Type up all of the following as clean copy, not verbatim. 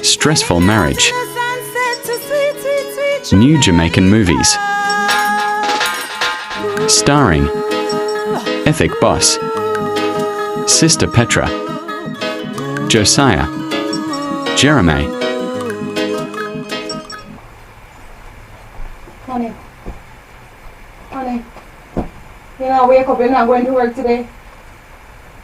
stressful marriage, new Jamaican movies, starring Ethic Boss, Sister Petra, Josiah, Jeremy. Honey, you know, wake up, you're not going to work today?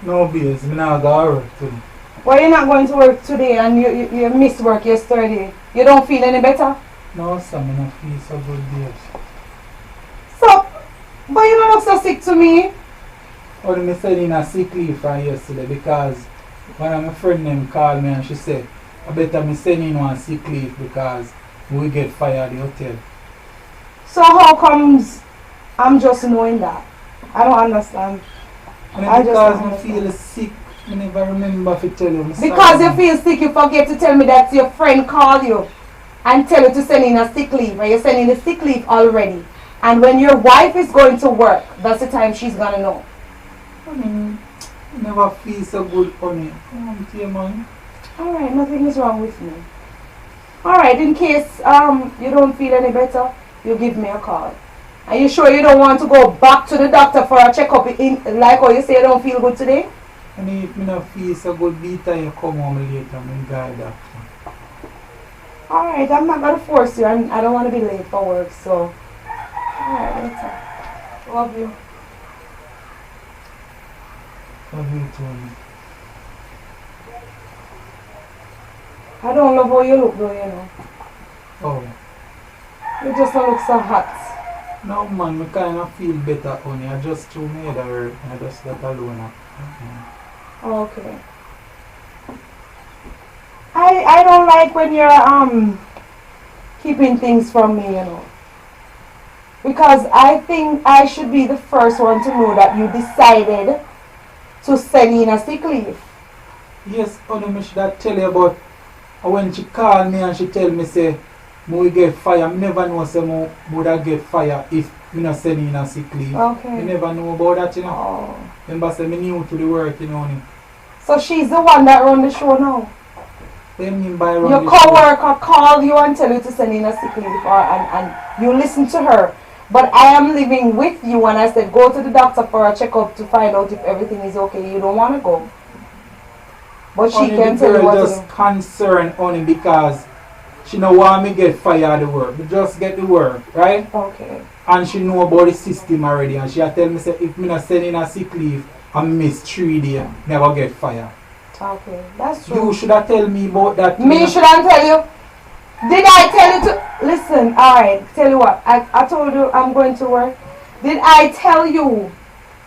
No, babes, I'm not going to work today. Why you're not going to work today and you missed work yesterday? You don't feel any better? No, sir, I don't feel so good, babes. So, but you don't look so sick to me. Only me said in a sick leave from yesterday because one of my friend them called me and she said, I better me send in one sick leave because we get fired at the hotel. So how comes I'm just knowing that? I don't understand. Because I feel sick, I never remember to tell you. Because you feel sick, you forget to tell me that your friend called you and tell you to send in a sick leave. Or you're sending the sick leave already. And when your wife is going to work, that's the time she's going to know. I never feel so good, honey. Come on, dear man. Alright, nothing is wrong with me. Alright, in case you don't feel any better, you give me a call. Are you sure you don't want to go back to the doctor for a checkup like how you say you don't feel good today? And if I don't feel so good, later you come home later and go to the doctor. Alright, I'm not going to force you. I don't want to be late for work, so... Alright, later. Love you. Love you too. I don't love how you look though, you know. Oh. You just don't look so hot. No man, I kind of feel better, honey. I just too made her and I just got alone. Okay. I don't like when you're keeping things from me, you know. Because I think I should be the first one to know that you decided to send in a sick leave. Yes, honey, I should tell you about when she called me and she tell me say we get fired. I never know say I would get fired if I not send in a sick leave. Okay. I never know about that, you know. Oh. Remember say I new to the work, you know. Honey. So she's the one that run the show now? What do you mean by run your the show? co-worker called you and tell you to send in a sick leave and you listen to her. But I am living with you and I said go to the doctor for a checkup to find out if everything is okay. You don't want to go. But she can tell you what to do. Just concerned only because she don't want me get fired at the work. We just get the work, right? Okay. And she know about the system already and she tell me say if me not send in a sick leave and miss 3 days, never get fired. Okay, that's true. You should have tell me about that. Me shouldn't tell you. Did I tell you to listen? Alright, tell you what. I told you I'm going to work. Did I tell you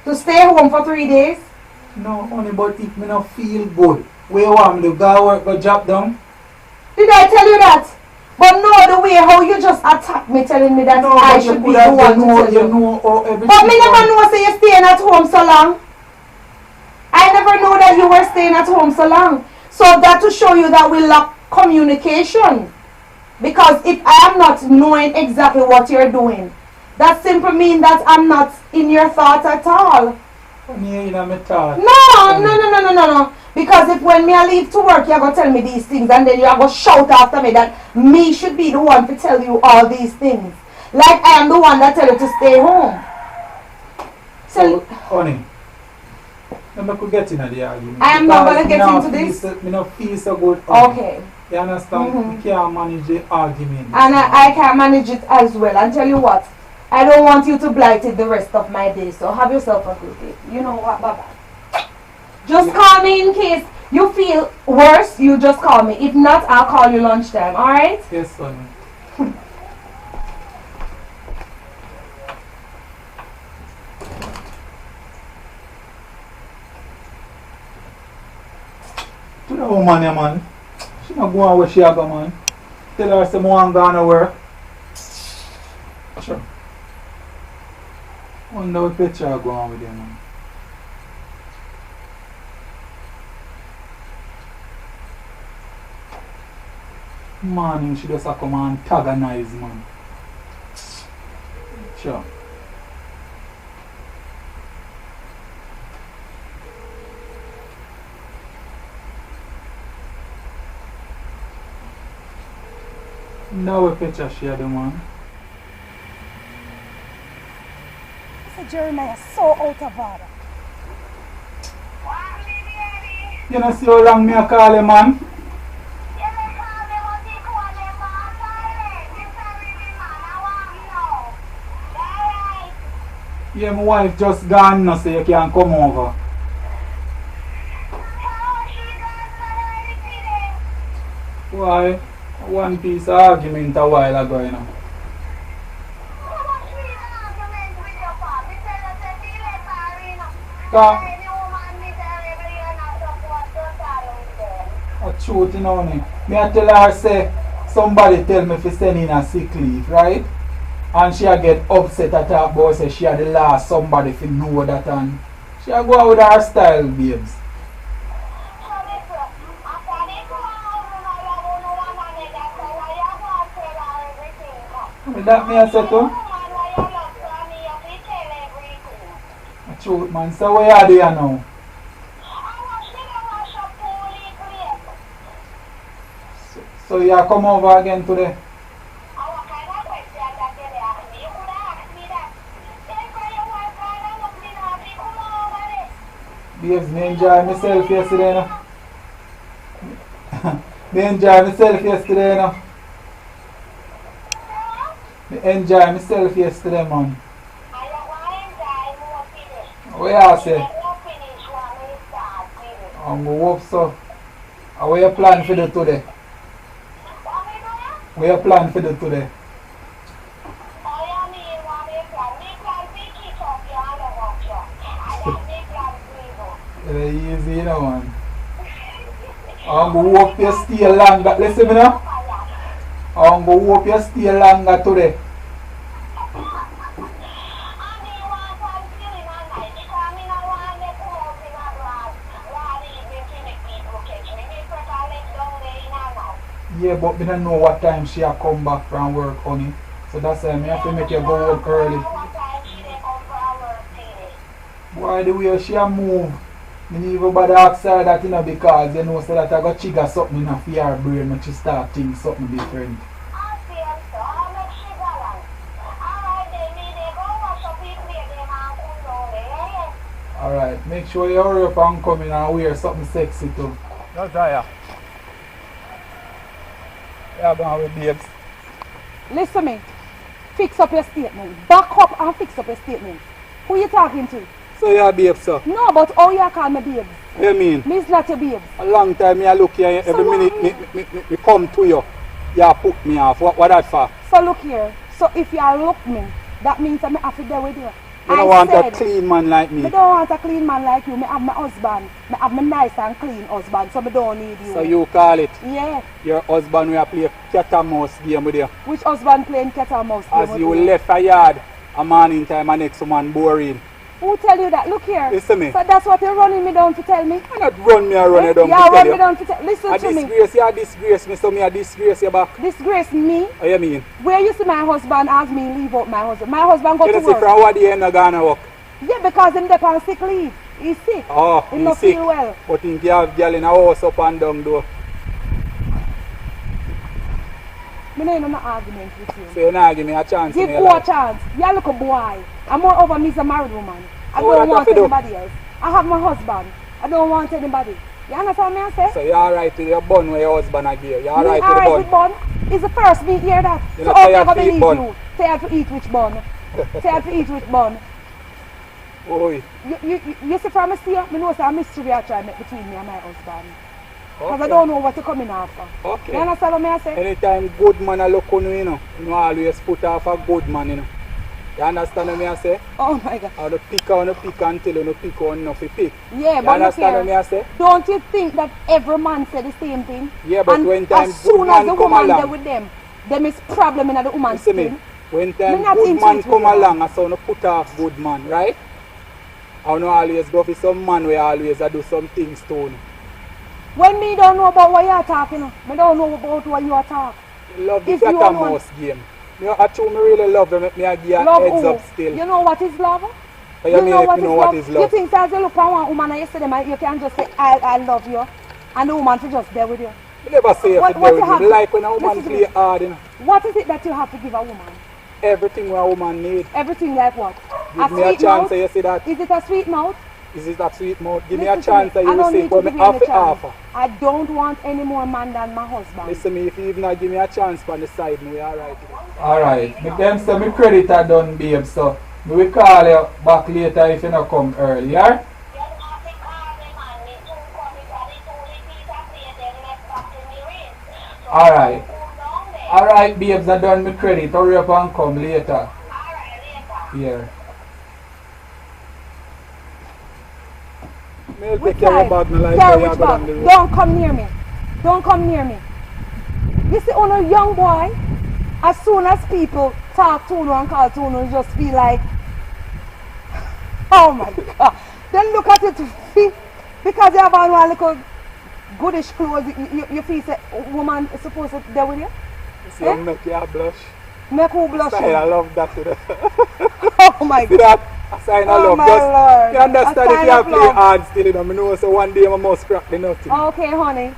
to stay home for 3 days? No, only but if me not feel good. Where you want me to go work, go job down? Did I tell you that? But no, the way how you just attacked me telling me that no, I should be the one to tell you. But me never know say you're staying at home so long. I never know that you were staying at home so long. So that to show you that we lack communication. Because if I am not knowing exactly what you're doing, that simply means that I'm not in your thoughts at all. No. Because if when me I leave to work, you're going to tell me these things and then you're going to shout after me that me should be the one to tell you all these things. Like I am the one that tell you to stay home. So, honey, I could get into the argument. I am not going to get into this. I don't feel so good. Okay. You understand? We can't manage the argument. And I can't manage it as well. And tell you what, I don't want you to blight it the rest of my day. So have yourself a good day. You know what? Bye-bye. Just call me in case you feel worse. You just call me. If not, I'll call you lunchtime. Alright? Yes, honey. To the woman, yeah, man. She not go on where she a go, man. Tell her some one gone to work. Sure. Wonder what PETRA go on with them, man. Morning, she just a come and antagonize, man. Sure. Now Petra share the man. So Jeremiah so out of order. You know see how long me a call him, man? Yeah, my wife just gone now, so you can come over. Why? One piece of argument a while ago, you know. A truth, you know, me I tell her, say, somebody tell me if you send in a sick leave, right? And she a get upset at her boss, say she had the last somebody if you know that, and she a go out with her style, babes. That me I say too? A truth, man. So where are they now? So you come over again today? Babes, me enjoy myself yesterday, no? Me enjoy myself yesterday, no? Me enjoy myself yesterday, man. What you say? I'm going to hope so. What you plan for do today? What you plan for do today? Easy, you know, man. I'm going to hope you stay longer. Listen, me now. I'm going to hope you stay longer today. Yeah, but I don't know what time she a come back from work, honey. So that's why I have to make you go work early. Why the way she a move? I need everybody outside that, you know, because you know so that I got trigger something in her brain when she start thinking something different. Alright, make sure you hurry up and come in and wear something sexy too. That's right. Yeah, going with babes. Listen me. Fix up your statement. Back up and fix up your statement. Who you talking to? So you're babes, sir? No, but how you call me babes? What do you mean? Me's not your babes. A long time I look here, every So minute me come to you. You put me off. What that for? So look here. So if you look me, that means I have to deal with you. You don't want a clean man like me. I don't want a clean man like you. I have my husband. I have my nice and clean husband, so I don't need you. So you call it? Yeah. Your husband will play cat and mouse game with you. Which husband playing cat and mouse game As with you you? left a yard, a morning time and next man boring. Who tell you that? Look here. Listen me. So that's what you're running me down to tell me? You not run me and run you down to Yeah, tell run you. me down to tell. Listen to me. You disgrace me, so me a disgrace you back. Disgrace me? What you mean? Where you see my husband ask me leave out my husband? My husband go You to see work. from what the end of gonna work? Yeah, because him dey on sick leave. He's sick. Oh, He he's not sick. feel well. But think you have girl in a house up and down though. Me no in an argument with you. So you not give me a chance. Give in your who a life. chance. You look a boy. I'm moreover me a married woman. I So don't what want you have to do? anybody else. I have my husband. I don't want anybody. You understand me I say? So you're alright with your bun where your husband are here. You're alright Me with the alright with bun. bun. It's the first me hear that. You So not how tired can I to eat believe bun? you? Tired to eat which bun? Tired to eat which bun? Oi. You see from me see, me know some mystery I try to make between me and my husband. Because Okay. I don't know what you're coming after. Okay. You understand what I say? Anytime good man a look on you, you always put off a good man, You understand what I say? Oh my God. How to pick until you pick on enough to pick. Yeah, You but look understand here. what I say? Don't you think that every man say the same thing? Yeah, but and when time as soon good as the man come woman there along, with them is problem in the woman's listen me. skin. When Me time not good into man it come with you. along, I say you put off good man, right? I don't always go for some man where always I do some things to you. When me don't know about what you're talking, me don't know about what you are talking. Love the If cat you and alone- mouse game. I truly really love them, make me a give you Love heads who? up still. You know what is love? What you mean if you know what is You love? think as you look at one woman and you say them, you can just say, I love you. And the woman to just there with you. I never say if What you you do have it. to- Like when a woman listen to play me. hard, you know. What is it that you have to give a woman? Everything what a woman need. Everything like what? Give me a sweet chance, mouth? you see that? Is it a sweet mouth? Is it that sweet mouth? Give me Listen a to me. chance, and I you will don't see need to what me give you any have to chance. offer. I don't want any more man than my husband. Listen me, if you even not give me a chance on the side, we alright. Alright, me them say me credit are done, babe, so we will call you back later if you not come earlier. Alright. Alright, babes, I done me credit. Hurry up and come later. Here. I'll take care of bag, me like how you go down the road. Don't come near me. Don't come near me. You see, on a young boy, as soon as people talk to you and call to you, you just feel like, oh my God. Then look at it, because you have on one little goodish clothes, you feel say, woman is supposed to be with you? See, I make you blush. Make who blush? I love that. Oh my See God. that? A sign of Oh love. my Just, Lord. you understand A if sign you of play love. hard still, you know, I know so one day I must crack the nut. Okay, honey.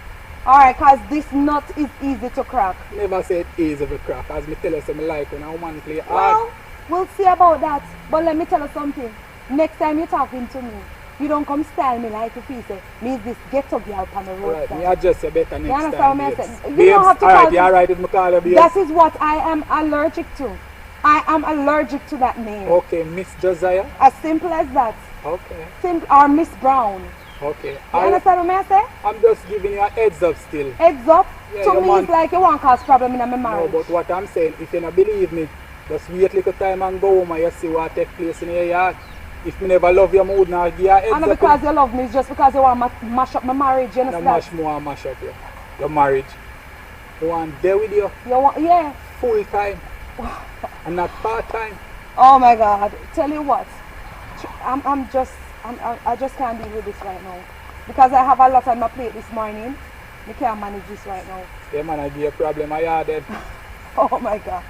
Alright, because this nut is easy to crack. Never say it easy to crack. As me tell you, something like when a woman play hard. Well, we'll see about that. But let me tell you something. Next time you're talking to me, you don't come style me like if you say, me is this ghetto girl on the road. Right, me adjust you better You next understand time, what I babes. said? You don't have to alright, call you me. alright if I call you babes? That is what I am allergic to. I am allergic to that name. Okay, Miss Josiah? As simple as that. Okay, Or Miss Brown. okay. You understand what I say? I'm just giving you a heads up still. Heads up. Yeah, To you me, man- it's like you want to cause problem in my No, marriage. but what I'm saying, if you don't believe me, just wait a little time and go home and you see what take place in your yard. If me never love you, I would not give you a heads And up. because you love me, it's just because you want to mash up my marriage, you No understand? mash more and mash up your marriage. I want there with you You want, yeah. full time and not part time. Oh my God! Tell you what, I just can't deal with this right now because I have a lot on my plate this morning. I can't manage this right now. Yeah, man, I give you a problem. I had it. Oh my God!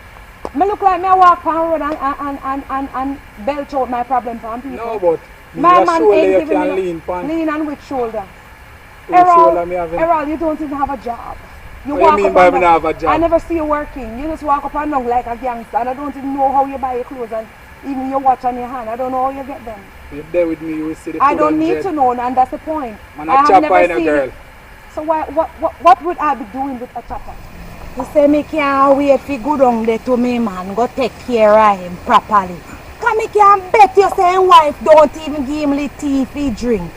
Me look like me walk on road and belch out my problem from people. No, but my your man shoulder ain't you giving can me lean pan. lean on which shoulder? Which shoulder me having? Errol, you don't even have a job. What do you mean up by and me down. not have a job? I never see you working. You just walk up and down like a gangster, and I don't even know how you buy your clothes and even your watch on your hand. I don't know how you get them. You're there with me, you will see the I don't need 200. to know, and that's the point. Man, I a have chopper never in a seen girl. it. So what would I be doing with a chopper? He say me can't wait for go down there to me man, go take care of him properly. Cause me can't bet you say him wife don't even give him the tea fi drink.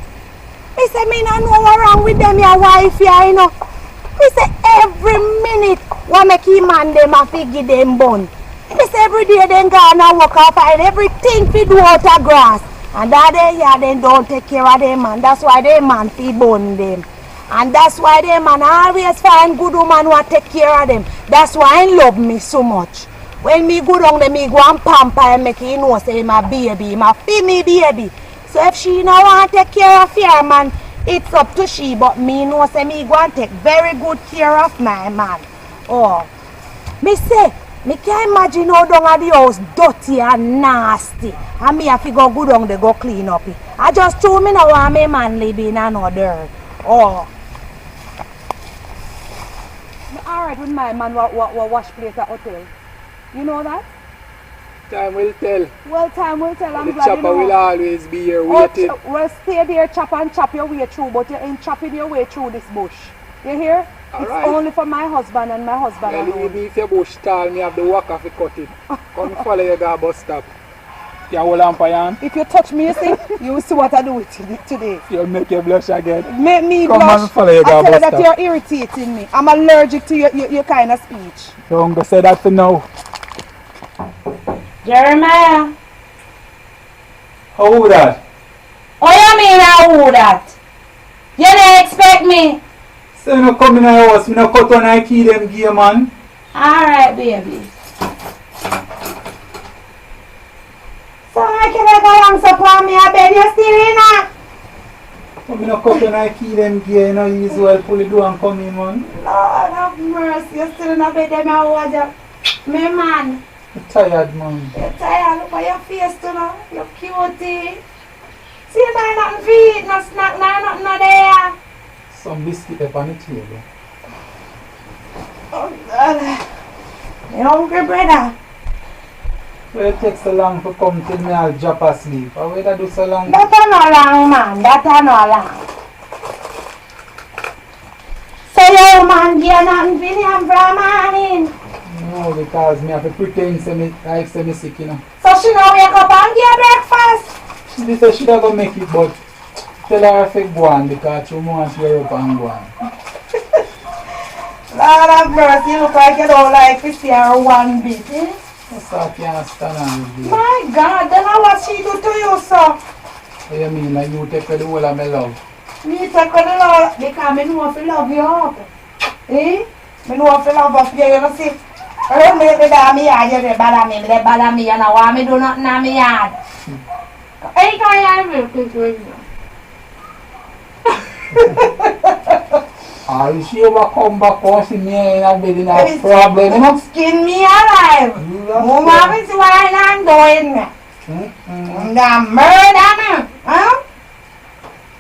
He say me not know what wrong with them your wife here, you know. He say every minute what make him man them a fi give them bun. He say every day them gonna work and find everything fi do out of grass. And that day yeah they don't take care of them man. That's why them man fi bun them. And that's why them man always find good woman who take care of them. That's why he love me so much. When me go down there, me go and pamper and make him know say my baby, my me baby. So if she no want to take care of your man, it's up to she. But me know say me go and take very good care of my man. Oh, me say, me can't imagine how down at the house dirty and nasty. And me have to go down there go clean up it. I just told me now want my man live in another. Oh. Alright with my man what wash place at hotel. You know that? Time will tell. Well, time will tell. I'm The glad you chopper know. will always be here Oh, waiting. well, stay there, chop and chop your way through, but you ain't chopping your way through this bush. You hear? It's Alright. only for my husband and my husband Well, alone. if your bush tall, me have the worker to cut it. Come follow your guy bus stop. You hold on for yan. If you touch me, you see, you will see what I do with you today. You'll make you blush again. Make me Come blush. and follow your I tell you bus that stop. you're irritating me. I'm allergic to your kind of speech. Don't go say that for now. Jeremiah, How that? what you mean how that? You don't expect me? So you no come in the house, me no cut on I key them gear man. Alright, baby. So I can go and support me a bed, you still in there? So me no cut on I key them gear, you know, usual pull the door and come in man. Lord have mercy, you still in a bed, them I was me man. I'm tired man. You're tired, look at your face too now. You're cutie. See, there's nothing to eat, no snack, no nothing no there. Some biscuit up on the table. You hungry, brother? Well, it takes so long to come till me I'll drop asleep. How will I do so long? That a no long, man. That a no long. So your man get nothing for him from morning. No, because me have to pretend say me, like say me sick, you know. So she no wake up and get breakfast. She said she don't go make it, but tell her if go on because she wants to wear up and go on. Lord have mercy, look like you don't like to see her one bit, eh? So I can't stand on it. My God, then what she do to you, sir? What you mean? Like you take the whole of my love? Me take the love because me know if I love you up. Eh? Me know if I love up you, you know see? I don't make me down me yard, you bother me, you know why me do nothing in me yard. Any kind of will with you. She ever come back and see me in a bed in a problem, you know? Skin me alive. Mama, me see what I'm doing. I'm murder me. Huh?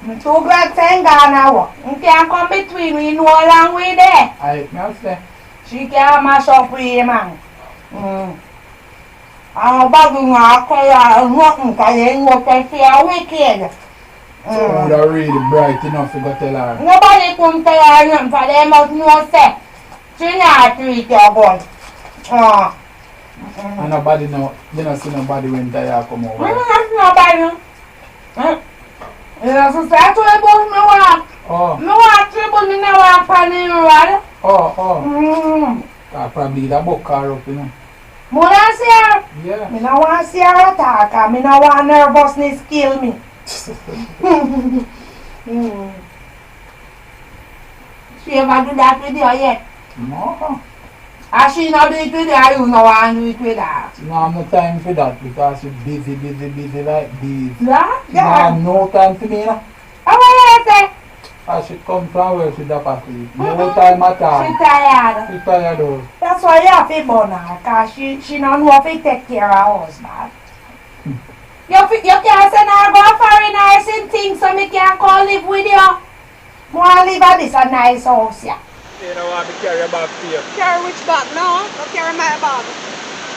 I'm too glad saying Ghana. You can't come between me, no long way there. I say. She can't mash up with him, man. I'm about to nothing because you ain't going to see a wicked. So would have really bright enough to go tell her. Nobody come tell her nothing for them must know say she not treat your boy. And nobody know, you don't see nobody when they come over. Nobody. You know, so that's what about me walk. Oh. Me walk through, but me not walk on the road. Oh. Probably the book car up, you know. Me want see her. Yeah. Me no want see her attack and me no want nervousness kill me. She ever do that with you yet? No. And she not do it with her, you no want do it with her. No, I have no time for that because she's busy like bees. Yeah? No, I have no time for me, you know. How what you say? I should come from where she drop asleep. No time at all. She tired. She tired though. That's why you have to burn her, because she don't know how to take care of her husband. You can't send her go foreigners and things so me can't come live with you. I want to live at this a nice house, yeah. You don't want to carry a bag for you. Carry which bag? No, don't carry my bag.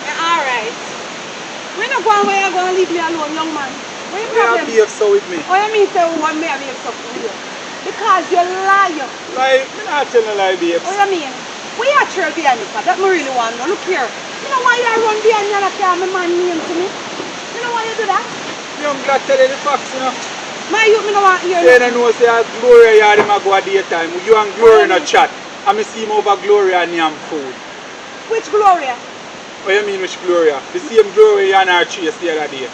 Yeah, alright. When you go where you going to leave me alone, young man? What your problem? You behave so with me. Oh, you mean say you want me to behave so with you? Because you lie. Like, I'm not telling a lie, babes. What you mean? We are trail behind me, that me really want to. Look here. You know why you run behind me and carry my man name to me? You know why you do that? I'm glad to tell you the facts, you know. My youth, me no want to hear You don't know, say, Gloria, you them go at daytime. You and Gloria in a chat. And I see him over Gloria and yam food. Which Gloria? What you mean, which Gloria? The same Gloria you and her chase the other day.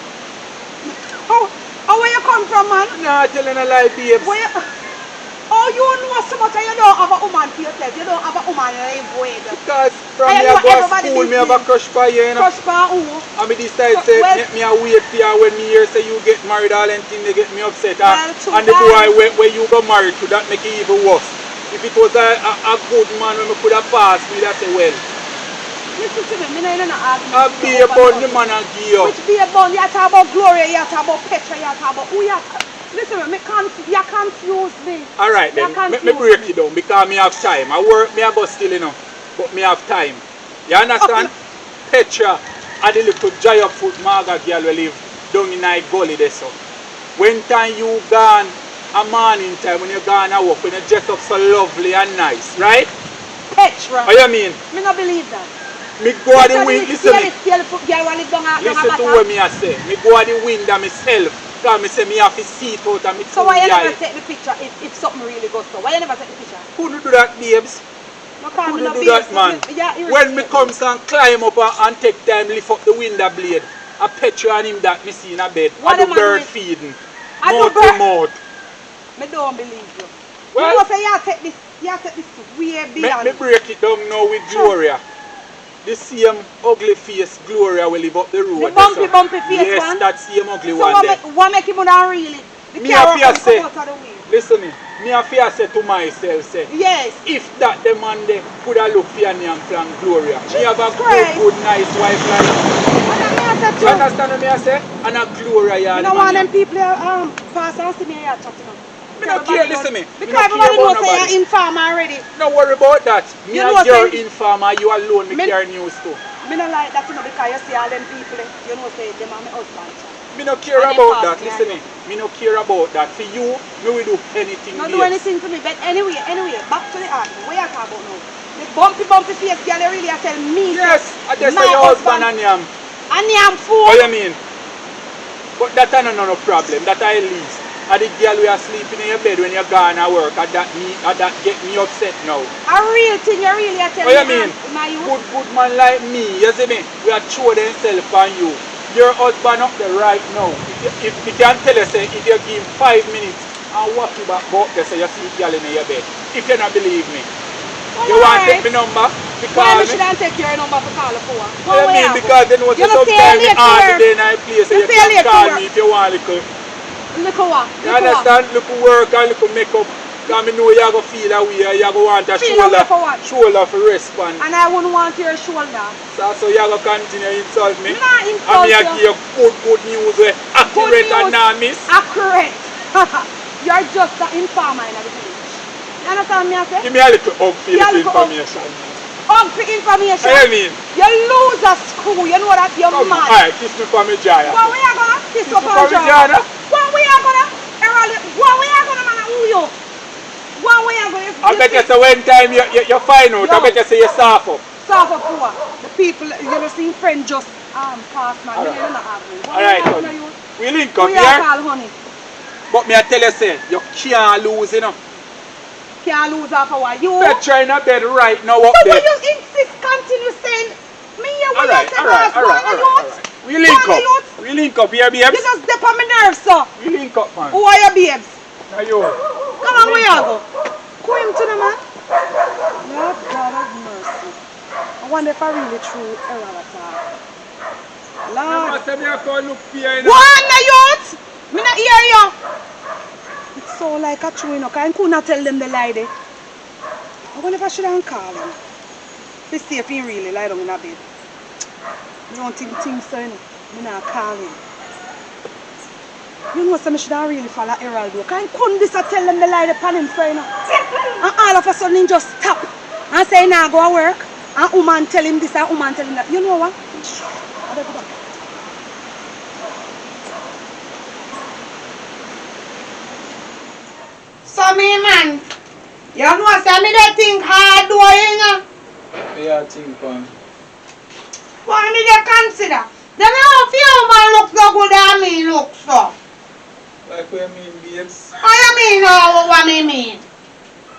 Oh, where you come from, man? Nah, telling a lie, babes. Where you... Oh, you know so much and you don't have a woman for yourself. You don't have a woman to live with. Because from me I go to school, me have a crush for you, you know. Crush for who? And me decide to make me a wait for you when me hear say you get married, all them things they get me upset. And the boy where you got married to, that make it even worse. If it was a good man when me could have passed me, that say well. Listen to me, me no argument. A be about the man and give you. Which be about? You talk about Gloria, you talk about Petra, you talk about who you talk. Listen, you confuse me. Alright then, me break it down because me have time. I work, me about still enough, but me have time. You understand? Okay. Petra, and the little giant foot maga girl will live down in my gully there so. When time you gone, a morning time when you gone at work, when you dress up so lovely and nice, right? Petra. What you mean? Me not believe that. Me go at the wind, listen to me. Listen to what me I say. Me go at the window myself. Because me say me have to see it out and me so why you never take the picture if something really goes so? Why you never take the picture? Couldn't do that, babes. No, Couldn't do that, man. When me comes and climb up and take time lift up the window blade, a Petra and him that me see in a bed. What I do bird feeding. I Mouth do to mouth. Me don't believe you. Well, you know say you take this way beyond. Me break it down now with Gloria. The same ugly face Gloria will live up the road. The bumpy face yes, one? Yes, that same ugly so one there. What make him not really? The me have to say, out of the way. listen me have to say to myself, say, yes. If that the man there could have looked for your name from Gloria, me have a good, nice wife like that. You understand what me I say? And a Gloria, you know one of them people fast and see me here chatting up. Me don't care, listen me. Me Because don't care everybody knows about say nobody. you're informer already. No worry about that. Me You and know your say- informer, you alone me Me- care news too. Me don't like that, you know, because you see all them people, you know, say them are my husband. Me no care And about they that, pass me listen me. Me no care about that. For you, me will do anything. Not yes. do anything to me, but anyway, back to the argument. What you talk about now? The bumpy face girl, they really tell me. Yes, I just my say your husband and him. And I'm fool. What you mean? But that ain't no problem. That I least. And the girl we are sleeping in your bed when you're gone to work, and that get me upset now. A real thing, you really tell What me. you mean? My youth. Good man like me, you see me? We are throw themselves on you. Your husband up there right now. If you can tell us, if you give 5 minutes and walk you back there, so you see the girl in your bed. If you don't believe me. Well, You want to alright. take my number? Why Because should I take your number for call for? I mean, because then was you know, say sometimes late to hard work. day night place, so You you say can late to call work. me if you want little. Look what? You understand? Little work and little makeup. Because I know you are going to feel a way, you are going to want a Feel a way for what? shoulder for respond. And I wouldn't want your shoulder. So you are going to continue to insult me? Nah, And insult me I you. give you good news, accurate and not miss. Accurate. You're just the informer in the village. You understand me I say? Give me a little upfield Yeah, little information. Information. I mean, You lose a screw, you know that you're come mad. alright, kiss me for me jaya. What we are gonna kiss Kiss up me on for me John? jaya. What we are gonna what we are gonna man who you? What we are gonna I bet you say when time you find out, I Yo. bet you say you soft up. Stop up for the people you know see friend just pass man. Alright. You're not arguing. What Alright, we are honey. gonna use? We link up We are here, called honey. but me I tell you say, you can't lose, you know. Can't lose off our you. Petra in a bed right now up But there. when you insist continue saying me here when Alright, you say last alright. We link Go on, up. youth. We link up here, babes. You just step on my nerves, sir. We link up, man. Who are your babes? Now you. Come on, where you go? Go him to the man. Lord God of mercy. I wonder if I really true error at all. Lord. say me I come look for you, Go on, the youth. Me not hear you. It's so like a true, you know, 'cause I could not tell them the lie there. I wonder if I should have called him. To see if he really lie down in a bed. You don't think so, you know? Me not call him. You know, so I should have really follow Herald though. 'Cause I couldn't just tell them the lie upon him, so you know. And all of a sudden he just stop and say nah go to work. And woman tell him this and woman tell him that. You know what? I better go back. So me man, you know say me dey think hard doing, you know. Yeah, I think, man. What me dey consider? Then how few man look so good and me look so. Like what I mean, babes. What you mean now what me mean?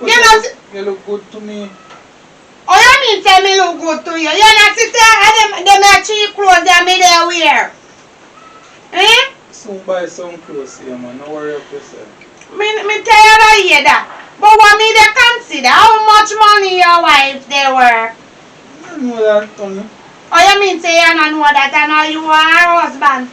You know, You look good to me. what you mean say me look good to you? You know see say them a cheap clothes that me dey wear. Eh? Soon buy some clothes here, man. No worry about yourself. Me tell you hear that. But what me dey consider how much money your wife they work? I know that, honey. What you mean say you don't know that and now you are her husband?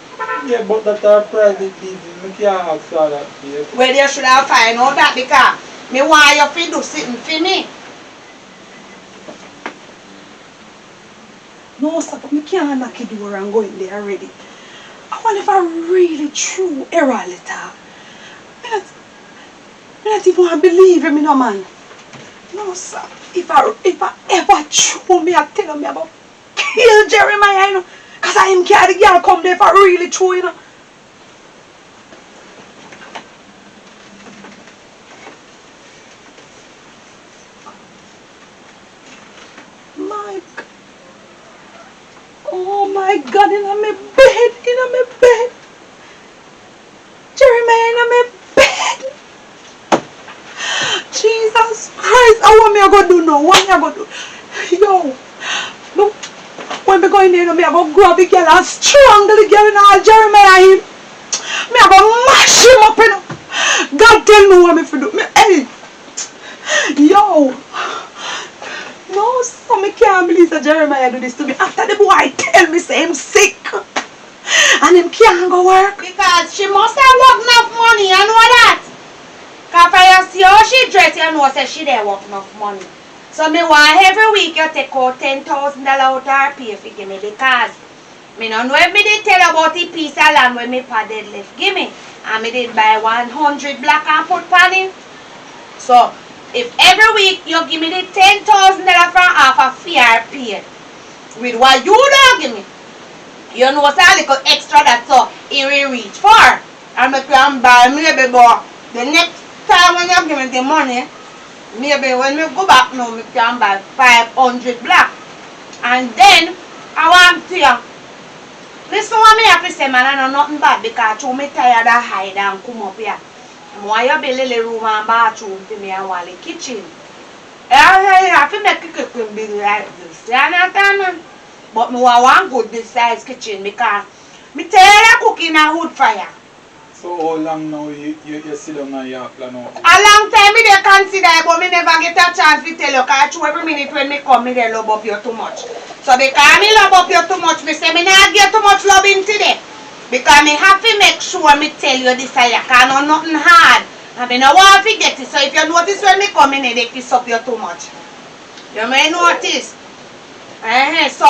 Yeah, but that's our private business. I can't ask for that, babe. Well, you should have find out that because me want you to do something for me. No, sir, but me can't knock the door and go in there already. I wonder if I really true error letter. I don't even want to believe him, no man. No, sir. If I ever true me, I tell me about kill Jeremiah, you know. Because I am scared the girl come there if I really true, you know. My God. Oh my God, in my bed. Jeremiah in my bed. Jesus Christ, what me I go do now? What me I go do? Yo, no. When me go in there, me I go grab the girl and strangle the girl in all Jeremiah him. Me I go mash him up, you know. God tell me what me for do. Me, hey, yo. No, so me can't believe that Jeremiah do this to me. After the boy tell me say him sick. And him can't go work. Because she must have worked enough money, you know that? Because for you see how she dress, you know say she there work enough money. So me want every week you take out $10,000 out of her pay for give me because Me no know if me did tell about the piece of land where me pa did left. Give me. And me did buy 100 black and put pan in. So, if every week you give me the $10,000 from half a fair pay, with what you don't give me, you know it's a little extra that so it will reach for. And me can buy maybe but the next time when you give me the money, maybe when we go back now, me can buy 500 black. And then I want to you. Listen what me have to say, man, I know nothing bad because I'm tired of hide and come up here. I want you to build a little room and bathroom for me and want the kitchen. I have to make it big like this. You understand? But I want good this size kitchen because I tired of cooking a wood fire. So how long now you sit down and you plan out? A long time me dey consider it, but me never get a chance to tell you because every minute when me come, me dey love up you too much. So because me love up you too much, me say me not get too much loving today. Because me have to make sure me tell you this because I know nothing hard. And me no want to forget it. So if you notice when me come in, they kiss up you too much. You may notice. So,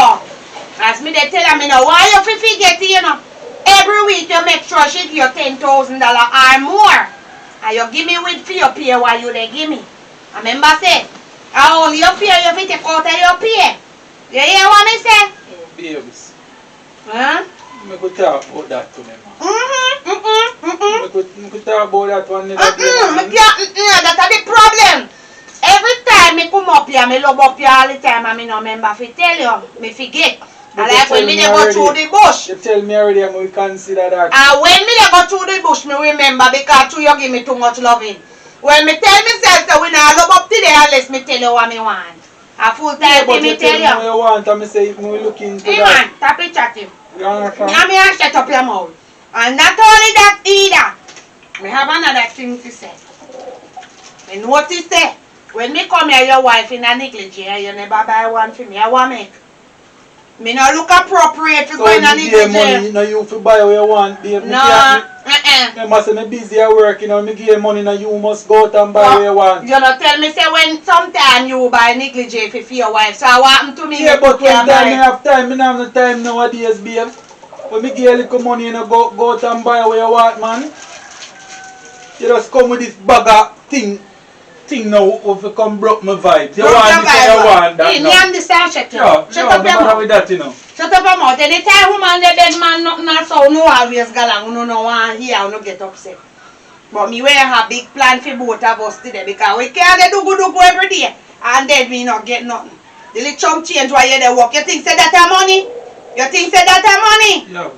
as me they tell you, me no want you to forget it, you know. Every week you make sure she give you $10,000 or more. And you give me with for your pay while you they give me. I remember say, I only your pay you take out of your pay. You hear what me say? Oh, babes. Huh? I could talk about that to me, man. I could talk about that one. That's the problem. Every time me come up here, me love up here all the time and me no remember to tell you. Me forget. I like when me dey go through the bush. You tell me already and we consider that. And when me dey go through the bush, me remember because you give me too much loving. When me tell myself that we not love up today unless me tell you what me want. A full time but me tell tell you. What you want and me say we look into Hey that. man, tap it chat him. You understand? Me and shut up your mouth. And not only that either. Me have another thing to say. Me notice say, when me come here your wife in a negligee and you never buy one for me, I want make. Me no look appropriate for going on the negligee. money, no you for buy what you want, babe. No, Remember say me busy at work, you know, me give you money now you must go out and buy what you want. You know, tell me say when sometime you buy negligee for your wife, so what happened to me? Yeah, but when time me have time, me not have no time nowadays, babe. When me give you a little money, you know, go out and buy what you want, man. You just come with this bag of thing now if you come broke my vibes. You want this and you want that. You understand, shut up. Shut up your mouth. With that, you know. Shut up your mouth. Anytime woman the dead man nothing so no always galang, no want hear, no get upset. But me we have big plan for both of us today because we can't do good every day and then we not get nothing. The little chump change while you there work. You think say that a money? You think say that a money? Yeah.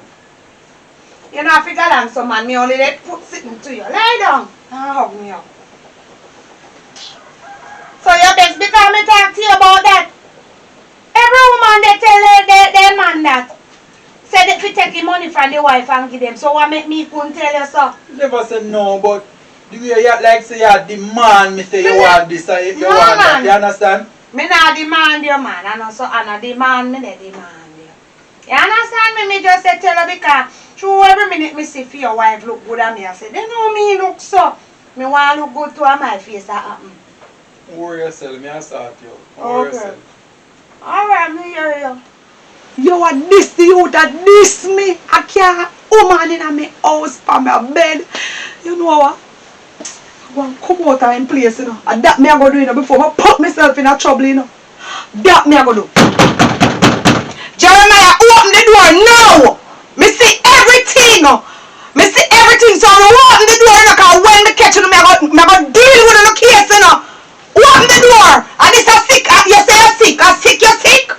You know if you galang some man, me only let put sitting to you. Lie down and hug me up. So you best because me talk to you about that. Every woman they tell their man that. Say that we take the money from the wife and give them. So what make me couldn't tell you so? Never say no, but the way you like say you demand me say you want this or you want that. You understand? Me not demand you, man. I know so I not demand me, they demand you. You understand me? Me just say tell you because through every minute me see for your wife look good at me. I say, they know me look so. Me want to look good to my face that happen. Worry yourself, me I start you. Worry yourself. Alright, me hear you. You are this the you that this me. I can't woman in my house for my bed. You know what? I want to come out and place, you know. And that me I go do, you know, before I put myself in a trouble, you know. That me I go do. Jeremiah, open the door now. Me see everything. Me see everything. So I open the door, you know, because when the catch, you know, me I go deal with the case, you know. Open the door. And this is sick. You say you're sick. I'm sick, you're sick.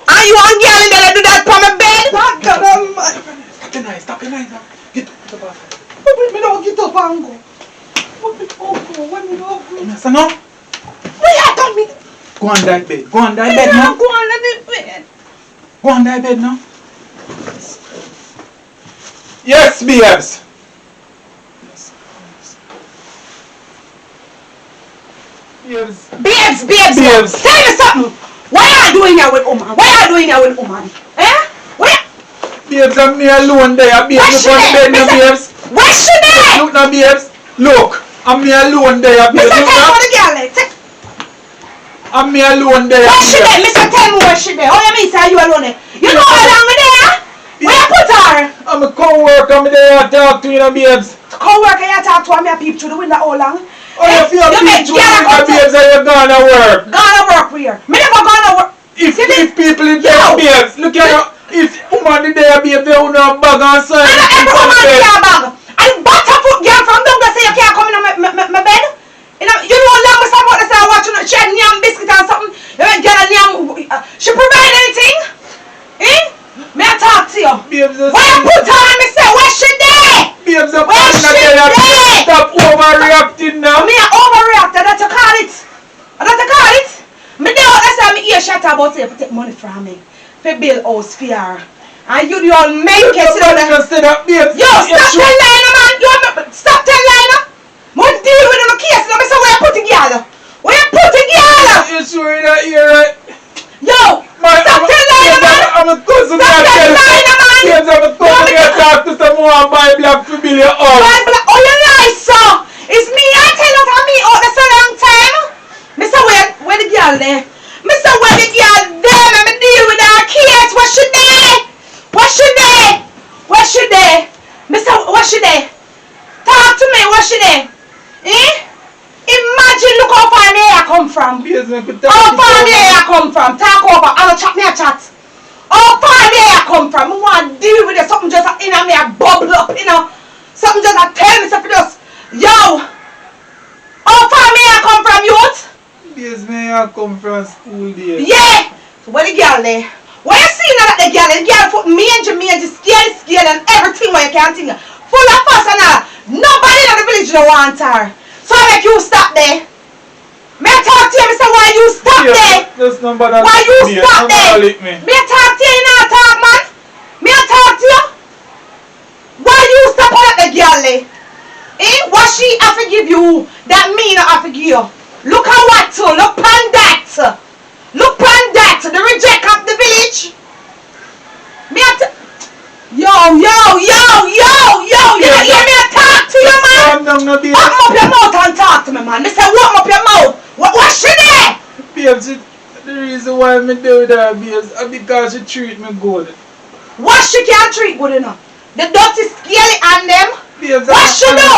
And you want girl in there to do that from my bed? Stop your knife. Get up. Me don't get up and go. When me don't go. Yes, no? Where you done me? Go on that bed. Go on that bed now. Go on that bed. Go on that bed now. Yes, babes. Babes. Tell me something. What are you doing here with woman? Eh? Where? Babes, I'm me alone there. Babes, Where's look on the bed now, babes. Where's she there? Look now, babes. Look. I'm me alone there, babes. Mr. Look Tell now. me the girl. I'm me alone there. Where's she there? Mr. Tell me where she there. Oh, you mean say you alone there? You know how long me there? you put her? I'm a co-worker, I'm there to talk to you, babes. Co-worker, you talk to her, I peep through the window how long? Oh, you feel peep through the window, babes, and you're gonna work. Gonna work where? Me never gonna work. If people in there, babes, look at you. If woman in there, babes, they don't have bag and sign. I don't every woman in there bag. And butterfoot girl from down there say you can't come in my bed. You know long as I'm watching she had yam biscuit or something. You ain't get a yam. She provide anything? Eh? May I talk to you? Babes, Why you put her on me say, where she there? babes, the Where person she that there? stop overreacting now. Me a overreact, that's what you call it. That's what you call it. Me don't understand me ear shut about say, take money from me. For build house for her. And you all make it. You just say that, babes. Yo, stop telling line, man. Stop telling line. Won't deal with no case. No, me say, where you put the girl? Where you put the girl? You sure that you're right? Yo, stop telling line, man. I'm a cousin. Stop telling line, man. Babes, I'm a cousin. You talk to someone by Black Familiar. Oh, you lie, sir. It's me. I tell you for me out there so long time. Me say, where the girl there? Me say, where the girl there? Let me deal with her case. Where she there? Where she there? Where she there? Me say, where she there? Talk to me. Where she there? Eh? Imagine, look how far me I come from. How far me I come from? Talk over. I'll chat me a chat. How far me I come from? I want to deal with it. Something just in me a bubble up, you know. Something just a tell me something just. Yo! How far me I come from, youth? Yes, me I come from school days. Yeah! So where the girl there? Where you see now that the girl put mangy, scale and everything where you can't think. Full of fuss and all. Nobody in the village don't want her. So I make you stop there. May I talk to you, Mr. Why you stop there? There's nobody. Why you stop there? May I talk to you, you not talk, man? May I talk to you? Why you stop at the girl there? Eh? What she have to give you that me not have to give you? Look at what to. Look on that. Look on that. The reject of the village. Me yo. You hear me talk to you, man? Open up your mouth and talk to me, man. Me say open up your mouth. What's she there? Babes, the reason why me do with her, babes, is because she treat me good. What she can't treat good enough? The dirty scaly and them? Babes, what she do?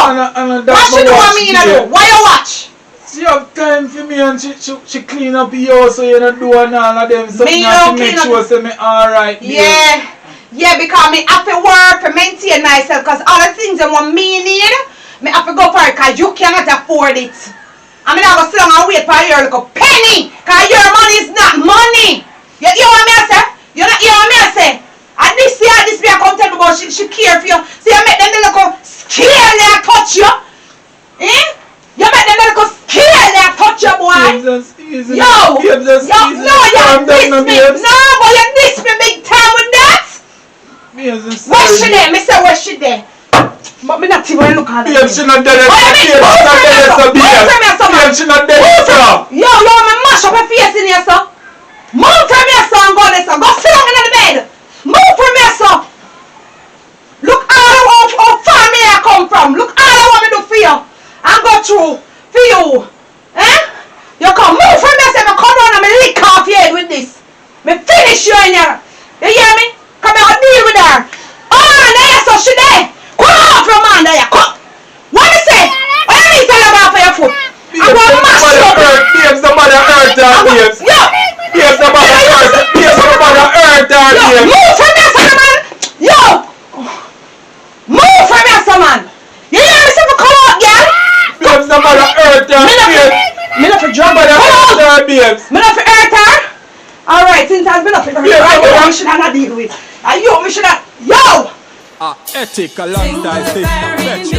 What she do what me do? Why you watch? She have time for me and she clean up the house so you don't do and all of them something to make sure say me alright. Yeah, because me have to work to maintain myself because all the things that want me need, me have to go for it because you cannot afford it. I mean, I go sit down and wait for your little penny because your money is not money. You hear what me I say? You not hear what me I say? And this me I come tell me about she care for you. See, you make them little scale there touch you. Eh? You make them little scale there touch you, boy. No, you diss me. No, but you diss me big time with that. Where she there? Me say where she there? But me not even look at her. She not there. She not there. Yo, me mash up her face in here, sir. Move from here, sir, and go there, sir. Go sit down in the bed. Move from here, sir. Look all how far me I come from. Look all I want me to do for you. And go through for you. Eh? You come move from here, sir. Me come down and me lick off your head with this. Me finish you in here. You hear me? Come here and deal with her. Oh, there, so she there. Come on from under here. Come. What me say? What you mean tell her about for your foot? I'm going to mash you up. Babes, somebody hurt her, babes. Yo. Babes, somebody hurt her. Babes, somebody hurt her, babes. Move from here, son, man. Yo. Move from here, son, man. You hear me say come out, girl? Babes, somebody hurt her, babes. Me not for drug her. Babes. Me not for hurt her. Alright, since I've been up in her, you should not deal with. You me should not. Yo! Ethic alongside Sister Petra.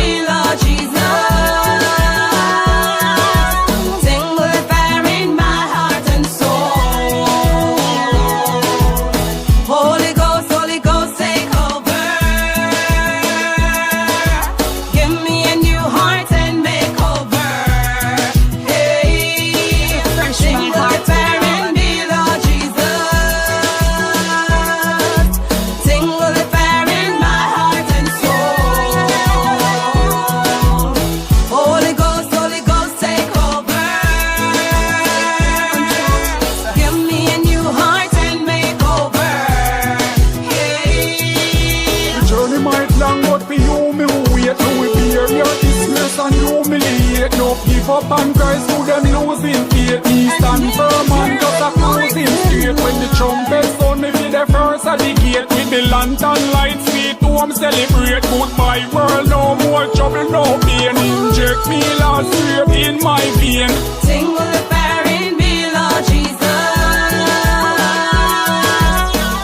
the trumpet sound, me be the first at the gate. With the lantern lights, sweet home celebrate. Goodbye world, no more trouble, no pain. Inject me last straight in my vein. Sing with the fire in me, Lord Jesus.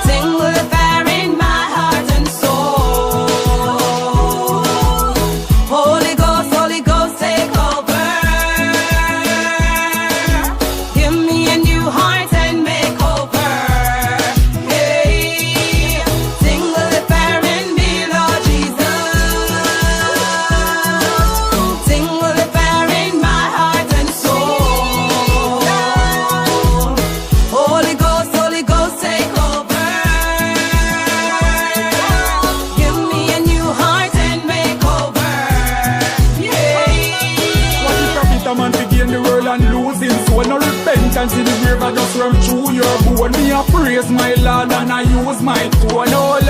Sing with the fire in my heart and soul. Holy Ghost, take over. Give me a new heart and make over. Hey, sing with the fire in me, Lord Jesus. Sing with the fire in my heart and soul. Holy Ghost, take over. Give me a new heart and make over. What the profit a man to gain the world and lose his soul? No repentance in the grave, I just run through your bone. Me a praise my Lord and I use my tone. Oh Lord,